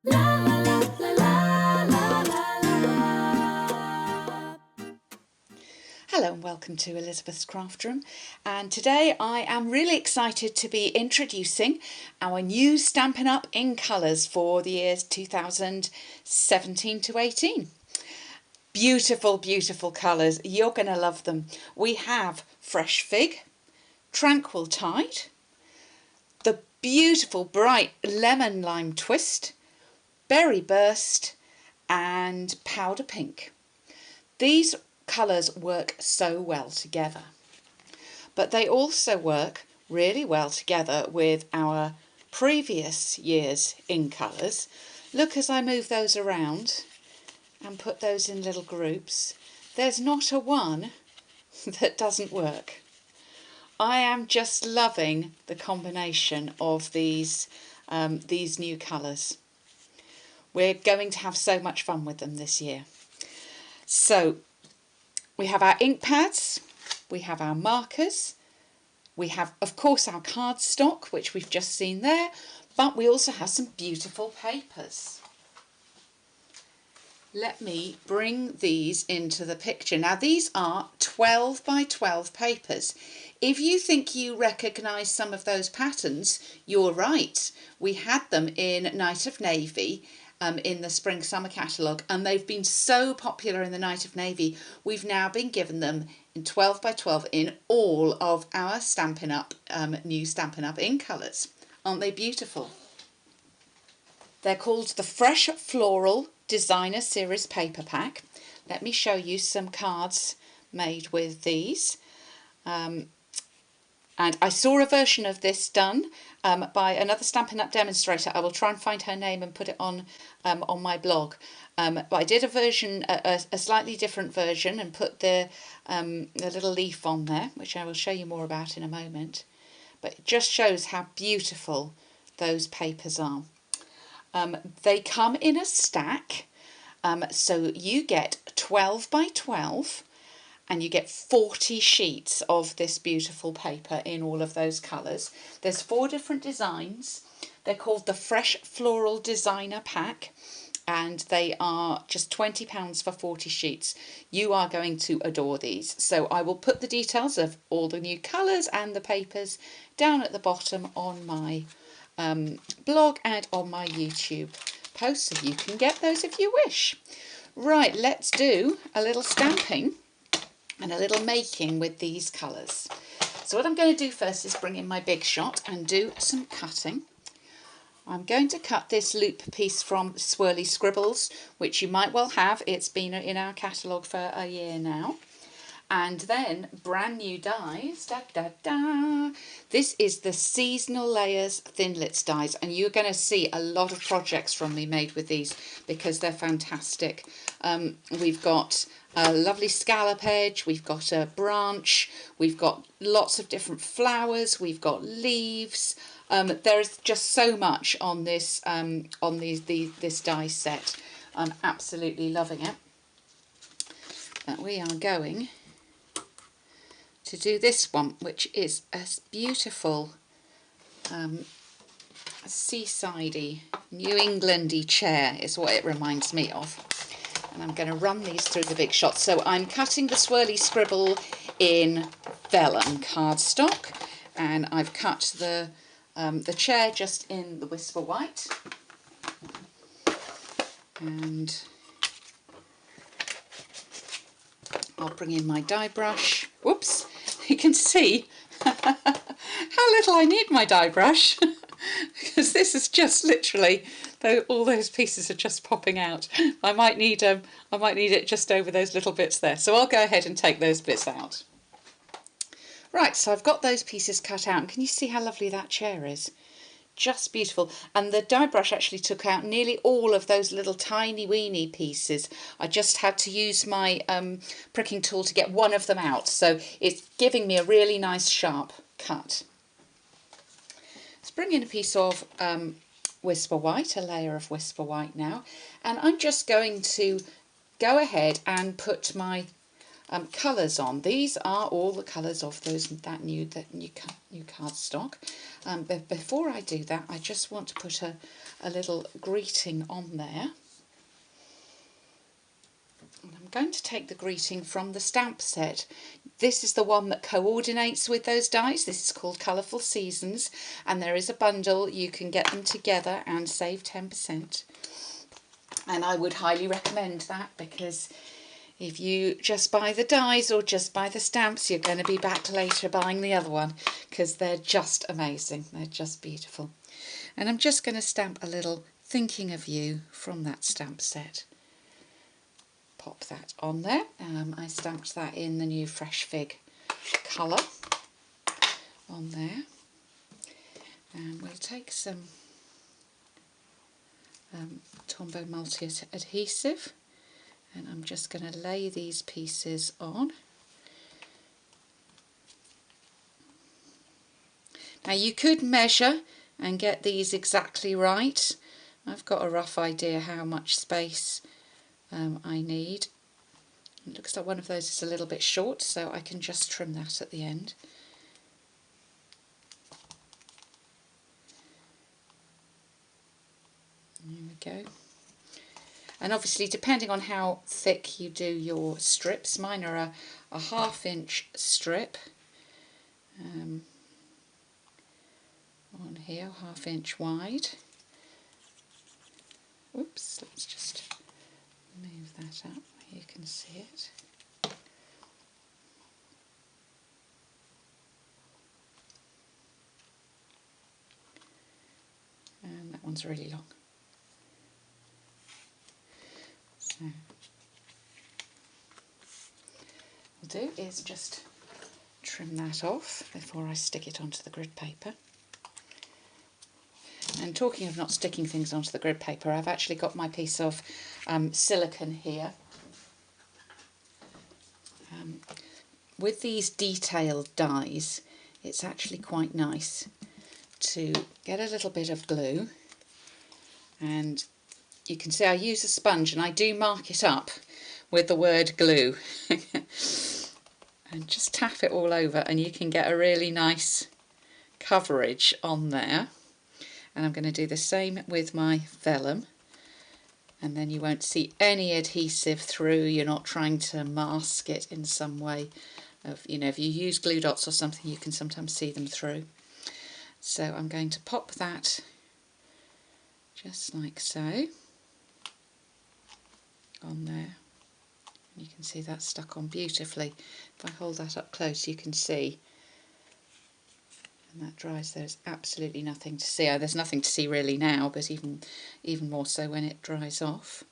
Hello and welcome to Elizabeth's Craft Room, and today I am really excited to be introducing our new Stampin' Up! In colours for the years 2017 to 18. Beautiful, beautiful colours, you're going to love them. We have Fresh Fig, Tranquil Tide, the beautiful bright Lemon Lime Twist, Berry Burst and Powder Pink. These colours work so well together, but they also work really well together with our previous year's in colours. Look, as I move those around and put those in little groups, there's not a one that doesn't work. I am just loving the combination of these new colours. We're going to have so much fun with them this year. So we have our ink pads, we have our markers, we have of course our cardstock, which we've just seen there, but we also have some beautiful papers. Let me bring these into the picture. Now these are 12 by 12 papers. If you think you recognise some of those patterns, you're right. We had them in Night of Navy in the Spring Summer catalogue, and they've been so popular in the Night of Navy, we've now been given them in 12 by 12 in all of our Stampin' Up! New Stampin' Up! In colours. Aren't they beautiful? They're called the Fresh Floral Designer Series Paper Pack. Let me show you some cards made with these. And I saw a version of this done by another Stampin' Up! Demonstrator. I will try and find her name and put it on my blog. But I did a version, a slightly different version, and put the little leaf on there, which I will show you more about in a moment. But it just shows how beautiful those papers are. They come in a stack, so you get 12 by 12. And you get 40 sheets of this beautiful paper in all of those colours. There's 4 different designs. They're called the Fresh Floral Designer Pack, and they are just £20 for 40 sheets. You are going to adore these. So I will put the details of all the new colours and the papers down at the bottom on my blog and on my YouTube post, so you can get those if you wish. Right, let's do a little stamping and a little making with these colours. So what I'm going to do first is bring in my Big Shot and do some cutting. I'm going to cut this loop piece from Swirly Scribbles, which you might well have. It's been in our catalogue for a year now. And then brand new dies. Da, da, da. This is the Seasonal Layers Thinlits dies, and you're going to see a lot of projects from me made with these because they're fantastic. We've got a lovely scallop edge, we've got a branch, we've got lots of different flowers, we've got leaves. There's just so much on this this die set. I'm absolutely loving it. But we are going to do this one, which is a beautiful seasidey, New Englandy chair is what it reminds me of. And I'm going to run these through the Big Shot. So I'm cutting the Swirly Scribble in vellum cardstock, and I've cut the chair just in the Whisper White. And I'll bring in my die brush. Whoops, you can see how little I need my die brush because this is just literally, all those pieces are just popping out. I might need it just over those little bits there. So I'll go ahead and take those bits out. Right, so I've got those pieces cut out, and can you see how lovely that chair is? Just beautiful. And the die brush actually took out nearly all of those little tiny weeny pieces. I just had to use my pricking tool to get one of them out, so it's giving me a really nice sharp cut. Let's bring in a piece of Whisper White, a layer of Whisper White now, and I'm just going to go ahead and put my colours on. These are all the colours of that new cardstock. But before I do that, I just want to put a little greeting on there. And I'm going to take the greeting from the stamp set. This is the one that coordinates with those dies. This is called Colourful Seasons, and there is a bundle. You can get them together and save 10%. And I would highly recommend that, because if you just buy the dies or just buy the stamps, you're going to be back later buying the other one, because they're just amazing. They're just beautiful. And I'm just going to stamp a little thinking of you from that stamp set. Pop that on there. I stamped that in the new Fresh Fig colour on there. And we'll take some Tombow multi-adhesive, and I'm just going to lay these pieces on. Now you could measure and get these exactly right. I've got a rough idea how much space I need. It looks like one of those is a little bit short, so I can just trim that at the end. There we go. And obviously, depending on how thick you do your strips, mine are a 1/2 inch strip on here, 1/2 inch wide. Oops, let's just move that up where you can see it. And that one's really long. So what I'll do is just trim that off before I stick it onto the grid paper. And talking of not sticking things onto the grid paper, I've actually got my piece of silicone here. With these detailed dies, it's actually quite nice to get a little bit of glue, and you can see I use a sponge and I do mark it up with the word glue and just tap it all over, and you can get a really nice coverage on there. And I'm going to do the same with my vellum, and then you won't see any adhesive through. You're not trying to mask it in some way. If you use glue dots or something, you can sometimes see them through. So I'm going to pop that just like so on there. And you can see that's stuck on beautifully. If I hold that up close, you can see. And that dries, there's absolutely nothing to see. There's nothing to see really now, but even more so when it dries off.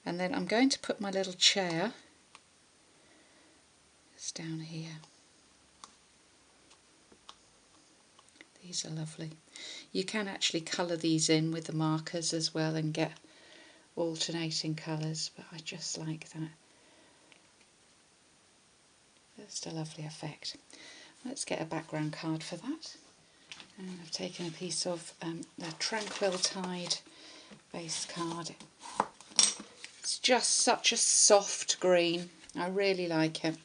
And then I'm going to put my little chair just down here. These are lovely. You can actually colour these in with the markers as well and get alternating colours, but I just like that. Just a lovely effect. Let's get a background card for that. And I've taken a piece of the Tranquil Tide base card. It's just such a soft green. I really like it.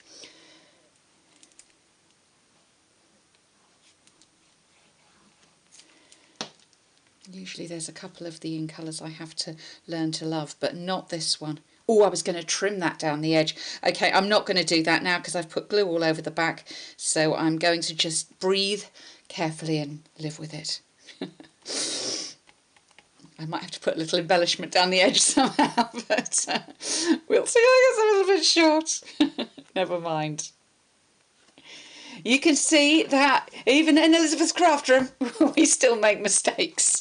Usually there's a couple of the in colours I have to learn to love, but not this one. Oh, I was going to trim that down the edge. Okay, I'm not going to do that now because I've put glue all over the back, so I'm going to just breathe carefully and live with it. I might have to put a little embellishment down the edge somehow, but we'll see. I think it's a little bit short. Never mind. You can see that even in Elizabeth's craft room, we still make mistakes.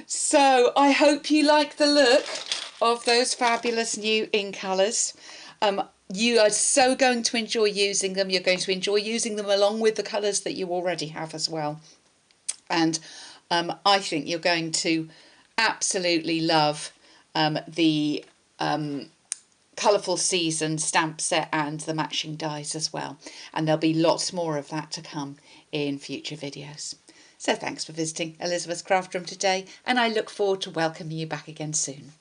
So I hope you like the look of those fabulous new in colours. You are so going to enjoy using them. You're going to enjoy using them along with the colours that you already have as well. And I think you're going to absolutely love the Colourful Season stamp set and the matching dies as well. And there'll be lots more of that to come in future videos. So thanks for visiting Elizabeth's Craft Room today, and I look forward to welcoming you back again soon.